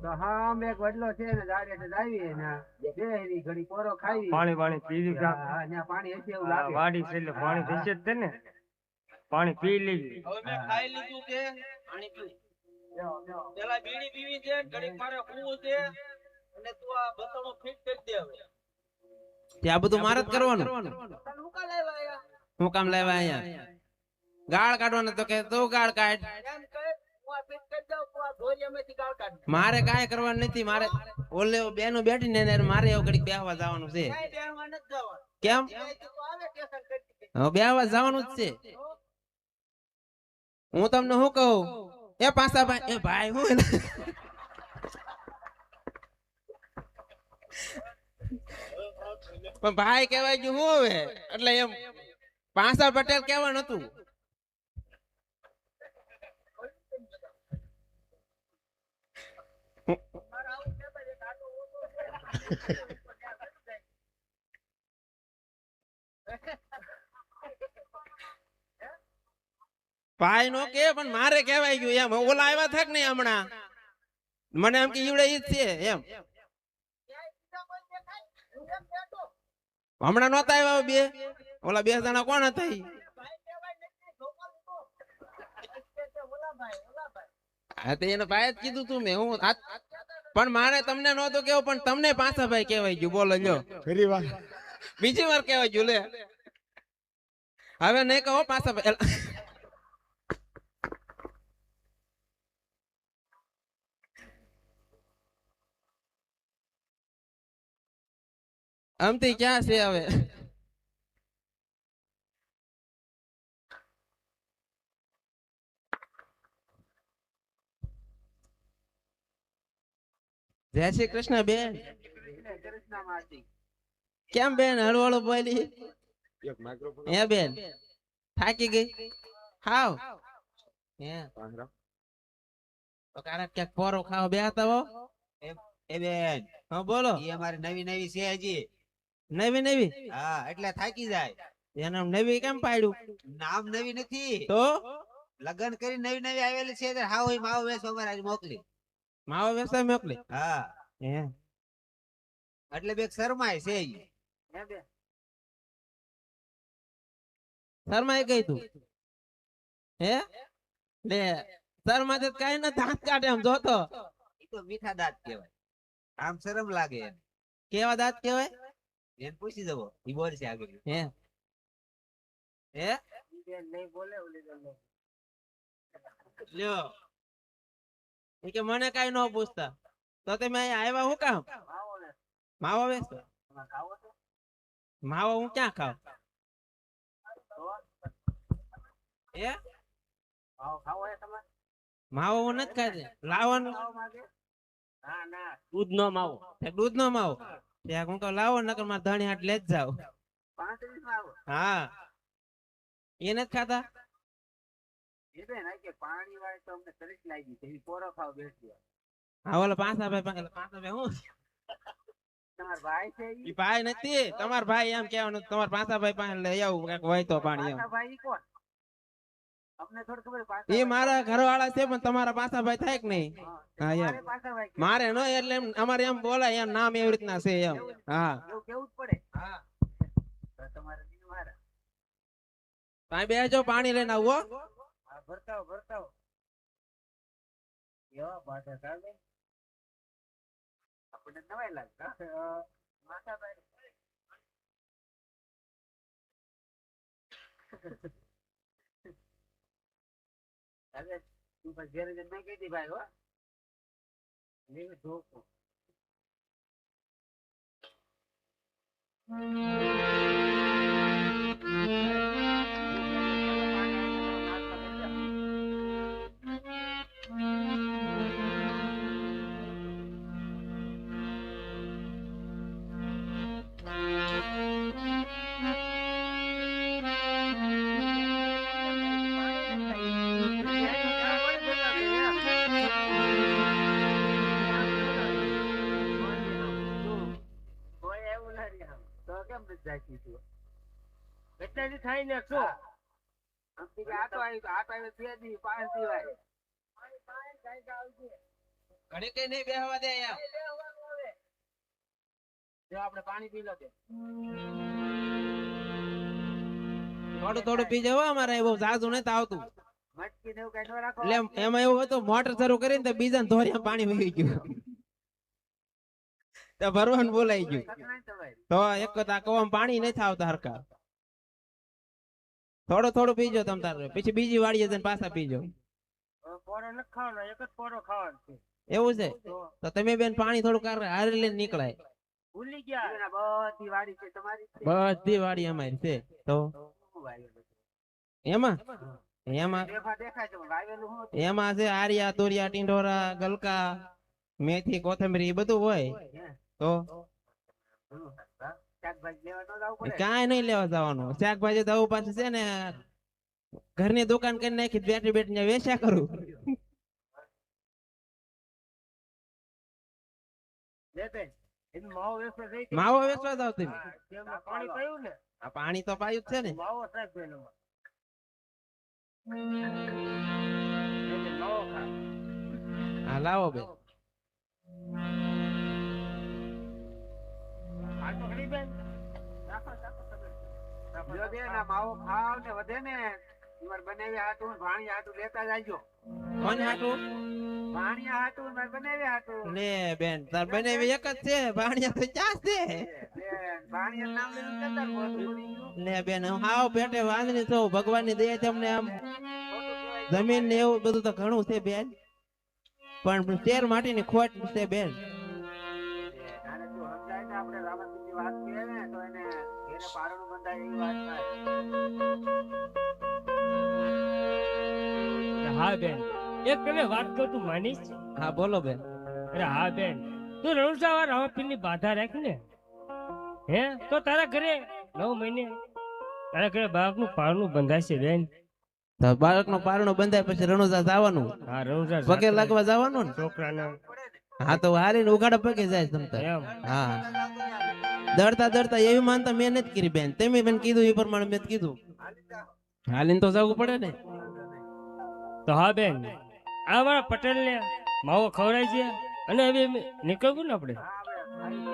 તો હા આમ એક વડલો છે ને દાડે જાવી ને બેહરી ઘડી પોરો ખાવી પાણી પાણી પી લીધા. હા ત્યાં પાણી હશે એવું હા, લાગે વાડી છે એટલે પાણી થશે જ ને. પાણી પી લીધી. હવે મેં ખાઈ લીધું છે પાણી પીવું પેલા બીડી પીવી છે ઘડીક મારે કૂવું છે અને તું આ બતણો ફિટ કરી દે હવે ત્યાં બધું મારે જ કરવાનું. તને હું કા લાવ્યા આયા હું કામ લાવ્યા અહીંયા ગાળ કાઢવાનો તો કે તું ગાળ કાઢ. એમ કહે હું આ ફિટ કરી દઉં તું આ ધોરિયામાંથી ગાળ કાઢ મારે કાંઈ કરવાનું નથી. મારે ઓલે બેનું બેઠી ને મારે એવું ઘડીક બેહવા જવાનું છે. ક્યાંય બેહવા નથી જવાનું કેમ? ત્યાંથી તું આવે સ્ટેશન કરી દે હવે બેહવા જવાનું જ છે. હું તમને શું કહું એ પાછા ભાઈ એ ભાઈ હું પણ ભાઈ કહેવાય ગયું હું હવે એટલે એમ પાછા પટેલ કેવા નતું. ભાઈ નો કે પણ મારે કહેવાય ગયું એમ ઓલા આવ્યા થાક ને હમણાં મને એમ કે ઈવડે ઈ જ છે એમ હમણાં નહોતા આવ્યા બે ઓલા બે જણા કોણ હતા ઈ? હા તો એને ભાઈ જ કીધું તું મેં હું પણ મારે તમને નહોતું કેવું પણ તમને પાછા ભાઈ કહેવાય ગયું. બોલો લ્યો ફરી વાર બીજી વાર કહેવાય ગયું લે હવે નહીં કહો પાછા ભાઈ. આમથી ક્યાં છે હવે જય શ્રી કૃષ્ણ બેન. કેમ બેન હળુ હળુ બોલી હે બેન થાકી ગઈ હાવ હે તો કારક ક્યાંક પોરો ખાવ બે હતા હો એ બેન હા બોલો ઈ અમારી નવી નવી છે હજી નવી નવી હા એટલે થાકી જાય એનું નવી કેમ પાડ્યું નામ નવી નથી તો લગન કરી નવી નવી આવેલી છે હાવ હોય માવ વેસ અમારે આજ મોકલી માવો વ્યવસાય મોકલી હા હે એટલે બે શરમાય છે ઈ. શર્માઈ ગઈ તું હે લે શર્મા તો કઈ ના દાંત કાઢે આમ જોતો ઈ તો મીઠા દાંત કહેવાય આમ શરમ લાગે એને કેવા દાંત કહેવાય એને પૂછી જવો ઈ બોલ છે આગળ હે હે લ્યો એ કે મને કઈ ન પૂછતા તો તમે અહીંયા આવ્યા હું કામ માવો વેચતો માવો હું ક્યાં ખાવ હે માવો હું નથી ખાતી લાવવાનું દૂધ નો માવો દૂધ નો માવો ત્યાં હું કહું લાવો નકર મારા ધણી હાટ લે જ જાવ હા એ નથી ખાતા હા ઓલો પાછા ભાઈ હું ઈ ભાઈ નથી તમાર ભાઈ એમ કેવાનું તમાર પાછા ભાઈ પાસે લઈ આવું કઈક હોય તો પાણી એમ એ મારા ઘરવાળા છે પણ તમારા પાછા ભાઈ થાય કે નહીં હા એમ મારે ન એટલે એમ અમારે એમ બોલાય એમ નામ એવી રીતના છે એમ હા હા તમે બેસજો પાણી લઈને આવો આપણે નવાઈ લાગતા અરે તું પછી ઘેર જઈને નહીં કીધી ભાઈ હો લેવું ધોકો કેટલાથી થાય ને શું આટો આવી 2 દી 5 દી ઘડી કઈ નહીં બેહવા દે અહીંયા. જો આપણે પાણી પી લો કે થોડું થોડું પી જવો અમારે બહુ ઝાઝુ નથી આવતું મટકી ને એવું કઈ ન રાખો. એટલે એમાં એવું હતું મોટર શરૂ કરીને તો બીજા ધોરિયા પાણી વહી ગયું તો ભરવાનું બોલાઈ ગયું સતનાય તમારે. તો એક તો આ કવામાં પાણી નથી આવતા હરકા થોડું થોડું પીજો તમ તારે પછી બીજી વાડીએ જઈને પાછા પીજો હવે પોરો નથી ખાવાનો, એક જ પોરો ખાવાનો છે. એવું છે તો તો તમે બેન પાણી થોડું હારે લઈને નીકળાય ભૂલી ગયા એના બધી વાડી છે તમારી જ છે. બધી વાડી અમારી છે તો શું વાવેલું છે? એમાં એમાં દેખા દેખાય છે પણ વાવેલું શું હતું? એમાં છે આરિયા તોરિયા ટીંડોરા ગલકા મેથી કોથમરી એ બધું હોય તો ઘણું સારું, હા? શાકભાજી લેવા ન જવું પડે? કાંઈ નહીં લેવા જવાનું શાકભાજી તો આવું પાછું છે ને ઘરની દુકાન કરી નાખી બેઠી બેઠી વેચ્યા કરું લે બેન, એનું માવો વેચવા જઈ હતી. માવો વેચવા જાવ તમે હા, તેમાં પાણી પાયું ને આ પાણી તો પાયું જ છે ને માવો સાહેબ એનામાં. એટલે માવો ખા. હા લાવો બેન આ તો ખરી બેન. રાખો, રાખો તમે. જો બેન, આ માવો ખાવ ને વધે ને તમારે બનાવી હાટું ને ભાણિયા હાટું લેતા જાયજો. કોને હાટું ભાણિયા હાટું ને મારે બનાવી હાટું. લે બેન તાર બનાવી એક જ છે ભાણિયા તો ક્યાં છે બેન, ભાણિયાનું નામ લઈને જતા રહો, બધું ભૂલી ગયું. લે બેન હું હાવ પેટે વાંદરી છું ભગવાન ની દયા તમને આમ ખોટું કહેવાય. જમીન ને એવું બધું તો ઘણું છે બેન પણ શેર માટી ની ખોટ છે બેન આને જો સમજાય ને આપણે રાવણજીની વાત કરીએ ને તો એને ઘેરે પારણું બંધાય એવી વાત થાય. હા બેન એક તને વાત કહું તું માનીશ હા બોલો બેન અરે હા બેન તું રણુસાવા રામાપીરની બાધા રાખ ને હે તો તારા ઘરે 9 મહિને તારા ઘરે બાળકનું પારણું બંધાશે બેન તો બાળક નો પારણો બંધાય પછી રણુજા જવાનું હા રણુસા પગે લાગવા જવાનું ને છોકરાના હા તો હારીને ઉગાડા પગે જાય તમતા એમ હા દરતા દરતા એવી માનતા મેં નથી કરી બેન તમે બેન કીધું એ પ્રમાણે મેં કીધું હાલીને તો જવું પડે ને તો હા બેન આ મારા પટેલ ને માવો ખવડાય છે અને હવે અમે નીકળવું ને આપણે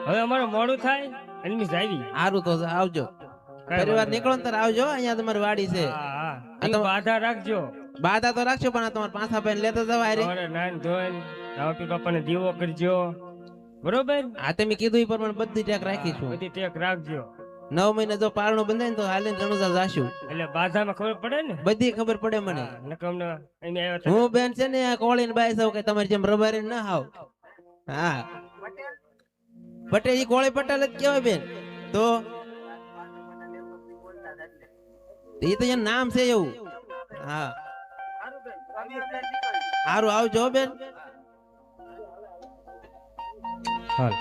હવે અમારું મોડું થાય અને મિસ આવી સારું તો આવજો પરિવાર નીકળો ને ત્યારે આવજો અહીંયા તમારી વાડી છે હા હા તું બાધા રાખજો બાધા તો રાખશો પણ આ તમારા પાછા ભાઈ લેતા જવા રે તમારે નાન ધોઈને રામાપીર બાપાને દીવો કરજો બરોબર આ તમે કીધું એ પ્રમાણે બધી ટેક રાખીશું બધી ટેક રાખજો 9 મહિને જો પારણું બંધાય ને તો હાલીને રણુજા જાશું એટલે બાધામાં ખબર પડે ને બધી ખબર પડે મને નકમને અહીંયા આવ્યા હું બેન છે ને કોળી ને બાઈ સૌ કે તમારી જેમ રબારી ના હાવ હા પટેલ ઈ કોળી પટેલ જ કેવાય બેન તો એ તો એનું નામ છે એવું હા સારું બેન, તો અમે અંદર નીકળીએ. સારું આવજો હો બેન હાલ